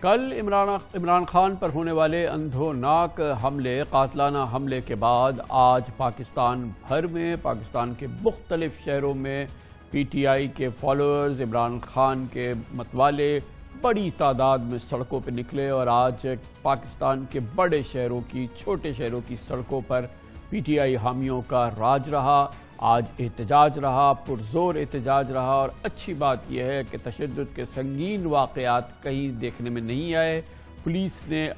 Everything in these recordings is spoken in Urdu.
کل عمران خان پر ہونے والے اندھوناک حملے، قاتلانہ حملے کے بعد آج پاکستان بھر میں، پاکستان کے مختلف شہروں میں پی ٹی آئی کے فالوورز، عمران خان کے متوالے بڑی تعداد میں سڑکوں پہ نکلے اور آج پاکستان کے بڑے شہروں کی، چھوٹے شہروں کی سڑکوں پر پی ٹی آئی حامیوں کا راج رہا۔ آج احتجاج رہا، پرزور احتجاج رہا، اور اچھی بات یہ ہے کہ تشدد کے سنگین واقعات کہیں دیکھنے میں نہیں آئے۔ پولیس نے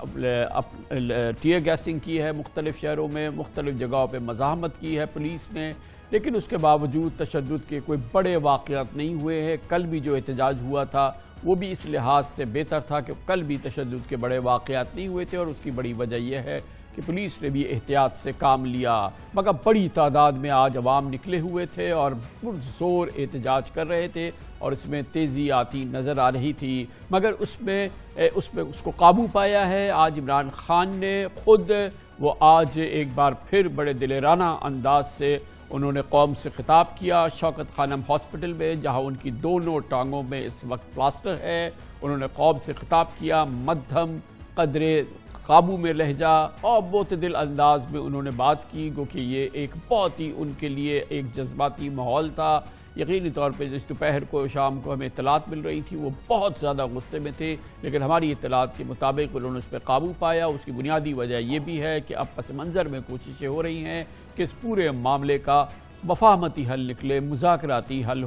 ٹیئر گیسنگ کی ہے مختلف شہروں میں، مختلف جگہوں پہ مزاحمت کی ہے پولیس نے، لیکن اس کے باوجود تشدد کے کوئی بڑے واقعات نہیں ہوئے ہیں۔ کل بھی جو احتجاج ہوا تھا وہ بھی اس لحاظ سے بہتر تھا کہ کل بھی تشدد کے بڑے واقعات نہیں ہوئے تھے، اور اس کی بڑی وجہ یہ ہے کہ پولیس نے بھی احتیاط سے کام لیا، مگر بڑی تعداد میں آج عوام نکلے ہوئے تھے اور پرزور احتجاج کر رہے تھے، اور اس میں تیزی آتی نظر آ رہی تھی، مگر اس کو قابو پایا ہے آج عمران خان نے خود۔ وہ آج ایک بار پھر بڑے دلیرانہ انداز سے انہوں نے قوم سے خطاب کیا شوکت خانم ہاسپٹل میں، جہاں ان کی دونوں ٹانگوں میں اس وقت پلاسٹر ہے۔ انہوں نے قوم سے خطاب کیا، مدھم قدرے قابو میں لہجہ اور معتدل انداز میں انہوں نے بات کی، کیونکہ یہ ایک بہت ہی ان کے لیے ایک جذباتی ماحول تھا۔ یقینی طور پہ جس دوپہر کو شام کو ہمیں اطلاعات مل رہی تھی وہ بہت زیادہ غصے میں تھے، لیکن ہماری اطلاعات کے مطابق انہوں نے اس پہ قابو پایا۔ اس کی بنیادی وجہ یہ بھی ہے کہ اب پس منظر میں کوششیں ہو رہی ہیں کہ اس پورے معاملے کا مفاہمتی حل نکلے، مذاکراتی حل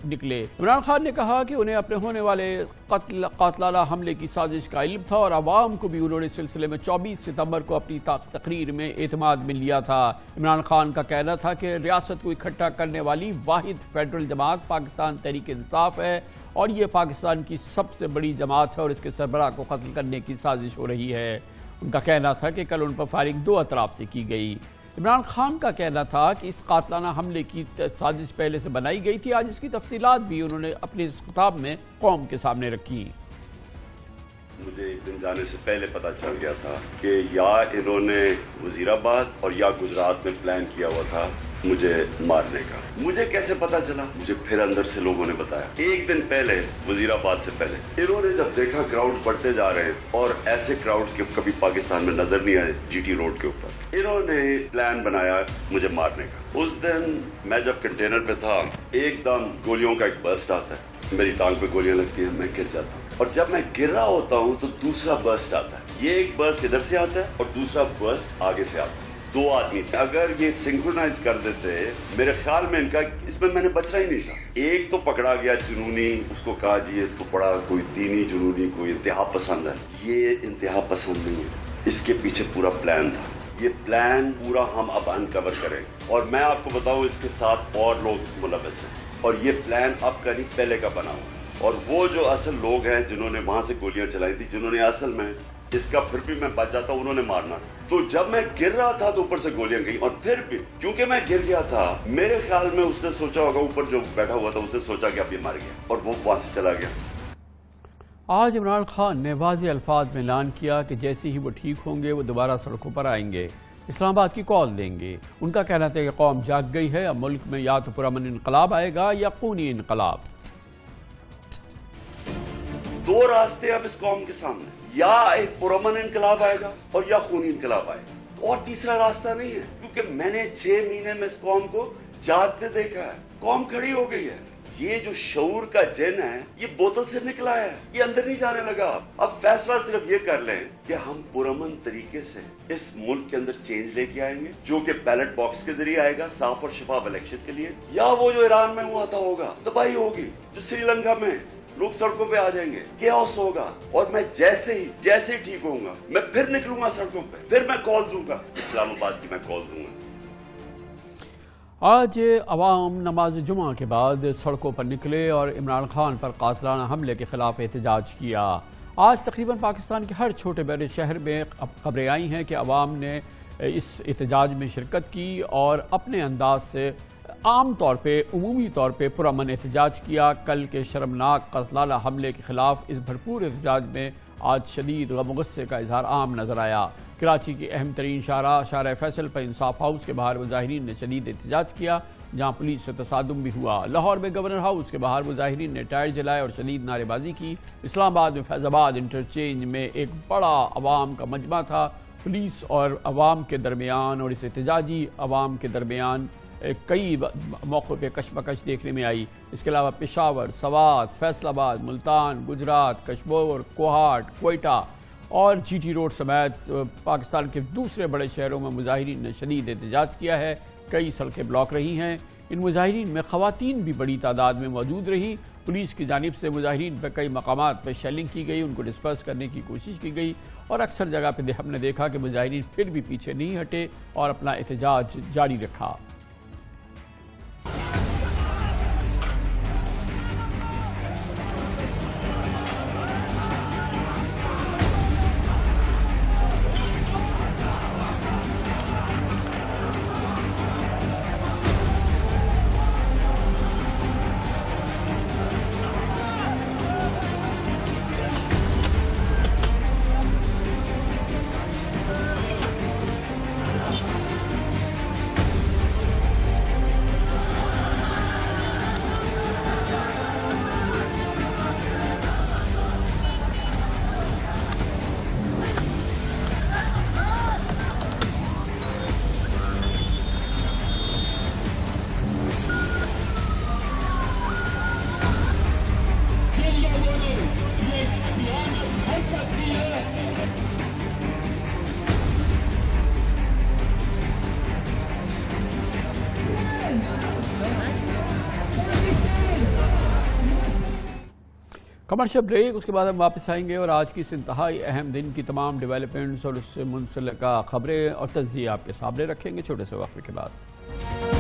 نکلے۔ عمران خان نے کہا کہ انہیں اپنے ہونے والے قاتلانہ حملے کی سازش کا علم تھا، اور عوام کو بھی انہوں نے سلسلے میں 24 ستمبر کو اپنی تقریر میں اعتماد میں لیا تھا۔ عمران خان کا کہنا تھا کہ ریاست کو اکٹھا کرنے والی واحد فیڈرل جماعت پاکستان تحریک انصاف ہے، اور یہ پاکستان کی سب سے بڑی جماعت ہے، اور اس کے سربراہ کو قتل کرنے کی سازش ہو رہی ہے۔ ان کا کہنا تھا کہ کل ان پر فائرنگ دو اطراف سے کی گئی۔ عمران خان کا کہنا تھا کہ اس قاتلانہ حملے کی سازش پہلے سے بنائی گئی تھی۔ آج اس کی تفصیلات بھی انہوں نے اپنے اس خطاب میں قوم کے سامنے رکھی۔ مجھے ایک دن جانے سے پہلے پتا چل گیا تھا کہ یا انہوں نے وزیر آباد اور یا گجرات میں پلان کیا ہوا تھا مجھے مارنے کا۔ مجھے کیسے پتا چلا؟ مجھے پھر اندر سے لوگوں نے بتایا۔ ایک دن پہلے وزیر آباد سے پہلے انہوں نے جب دیکھا کراؤڈ بڑھتے جا رہے ہیں، اور ایسے کراؤڈ کبھی پاکستان میں نظر نہیں آئے جی ٹی روڈ کے اوپر، انہوں نے پلان بنایا مجھے مارنے کا۔ اس دن میں جب کنٹینر پہ تھا، ایک دم گولیوں کا ایک برسٹ آتا ہے، میری ٹانگ پہ گولیاں لگتی ہیں، میں گر جاتا ہوں، اور جب میں گر رہا ہوتا ہوں تو دوسرا برسٹ آتا ہے۔ یہ ایک برسٹ ادھر سے آتا ہے اور دوسرا برسٹ آگے سے آتا ہے۔ دو آدمی تھے، اگر یہ سنکرونائز کر دیتے میرے خیال میں اس میں نے بچنا ہی نہیں تھا۔ ایک تو پکڑا گیا جنونی، اس کو کہا جی یہ تو بڑا کوئی دینی جنونی، کوئی انتہا پسند ہے۔ یہ انتہا پسند نہیں ہے، اس کے پیچھے پورا پلان تھا۔ یہ پلان پورا ہم اب انکور کریں، اور میں آپ کو بتاؤں اس کے ساتھ اور لوگ ملوث ہیں، اور یہ پلان اب کا نہیں پہلے کا بنا ہوا۔ اور وہ جو اصل لوگ ہیں جنہوں نے وہاں سے گولیاں چلائی تھی، جنہوں نے اصل میں اس کا پھر بھی میں بچ جاتا، انہوں نے مارنا۔ تو جب میں گر رہا تھا تو اوپر سے گولیاں گئیں، اور پھر بھی کیونکہ میں گر گیا تھا، میرے خیال میں اس نے سوچا ہوگا، اوپر جو بیٹھا ہوا تھا اس نے سوچا کہ اب یہ مر گیا، اور وہ وہاں سے چلا گیا۔ آج عمران خان نے واضح الفاظ میں اعلان کیا کہ جیسے ہی وہ ٹھیک ہوں گے وہ دوبارہ سڑکوں پر آئیں گے، اسلام آباد کی کال دیں گے۔ ان کا کہنا تھا کہ قوم جاگ گئی ہے، اب ملک میں یا تو پرامن انقلاب آئے گا یا خونی انقلاب۔ دو راستے اب اس قوم کے سامنے، یا ایک پرامن انقلاب آئے گا اور یا خونی انقلاب آئے گا، اور تیسرا راستہ نہیں ہے، کیونکہ میں نے 6 مہینے میں اس قوم کو جاگتے دیکھا ہے۔ قوم کھڑی ہو گئی ہے۔ یہ جو شعور کا جن ہے یہ بوتل سے نکلا ہے، یہ اندر نہیں جانے لگا۔ اب فیصلہ صرف یہ کر لیں کہ ہم پرامن طریقے سے اس ملک کے اندر چینج لے کے آئیں گے، جو کہ بیلٹ باکس کے ذریعے آئے گا، صاف اور شفاف الیکشن کے لیے، یا وہ جو ایران میں ہوا تھا ہوگا، تباہی ہوگی، جو سری لنکا میں لوگ سڑکوں پہ آ جائیں گے، کیوس ہوگا، اور میں جیسے ہی ٹھیک ہوں گا میں پھر نکلوں گا سڑکوں پہ، پھر میں کال دوں گا، اسلام آباد کی میں کال دوں گا۔ آج عوام نماز جمعہ کے بعد سڑکوں پر نکلے اور عمران خان پر قاتلانہ حملے کے خلاف احتجاج کیا۔ آج تقریباً پاکستان کے ہر چھوٹے بڑے شہر میں خبریں آئی ہیں کہ عوام نے اس احتجاج میں شرکت کی اور اپنے انداز سے عام طور پہ، عمومی طور پہ پرامن احتجاج کیا۔ کل کے شرمناک قاتلانہ حملے کے خلاف اس بھرپور احتجاج میں آج شدید غم و غصے کا اظہار عام نظر آیا۔ کراچی کی اہم ترین شارع فیصل پر انصاف ہاؤس کے باہر مظاہرین نے شدید احتجاج کیا، جہاں پولیس سے تصادم بھی ہوا۔ لاہور میں گورنر ہاؤس کے باہر مظاہرین نے ٹائر جلائے اور شدید نعرے بازی کی۔ اسلام آباد میں فیض آباد انٹرچینج میں ایک بڑا عوام کا مجمع تھا۔ پولیس اور عوام کے درمیان اور اس احتجاجی عوام کے درمیان کئی موقعوں پہ کشمکش دیکھنے میں آئی۔ اس کے علاوہ پشاور، سوات، فیصل آباد، ملتان، گجرات، کشمور، کوہاٹ، کوئٹہ اور جی ٹی روڈ سمیت پاکستان کے دوسرے بڑے شہروں میں مظاہرین نے شدید احتجاج کیا ہے۔ کئی سڑکیں بلاک رہی ہیں۔ ان مظاہرین میں خواتین بھی بڑی تعداد میں موجود رہی۔ پولیس کی جانب سے مظاہرین پر کئی مقامات پر شیلنگ کی گئی، ان کو ڈسپرس کرنے کی کوشش کی گئی، اور اکثر جگہ پہ ہم نے دیکھا کہ مظاہرین پھر بھی پیچھے نہیں ہٹے اور اپنا احتجاج جاری رکھا۔ کمرشل بریک، اس کے بعد ہم واپس آئیں گے اور آج کی اس انتہائی اہم دن کی تمام ڈیولپمنٹس اور اس سے منسلک خبریں اور تجزیے آپ کے سامنے رکھیں گے چھوٹے سے وقفے کے بعد۔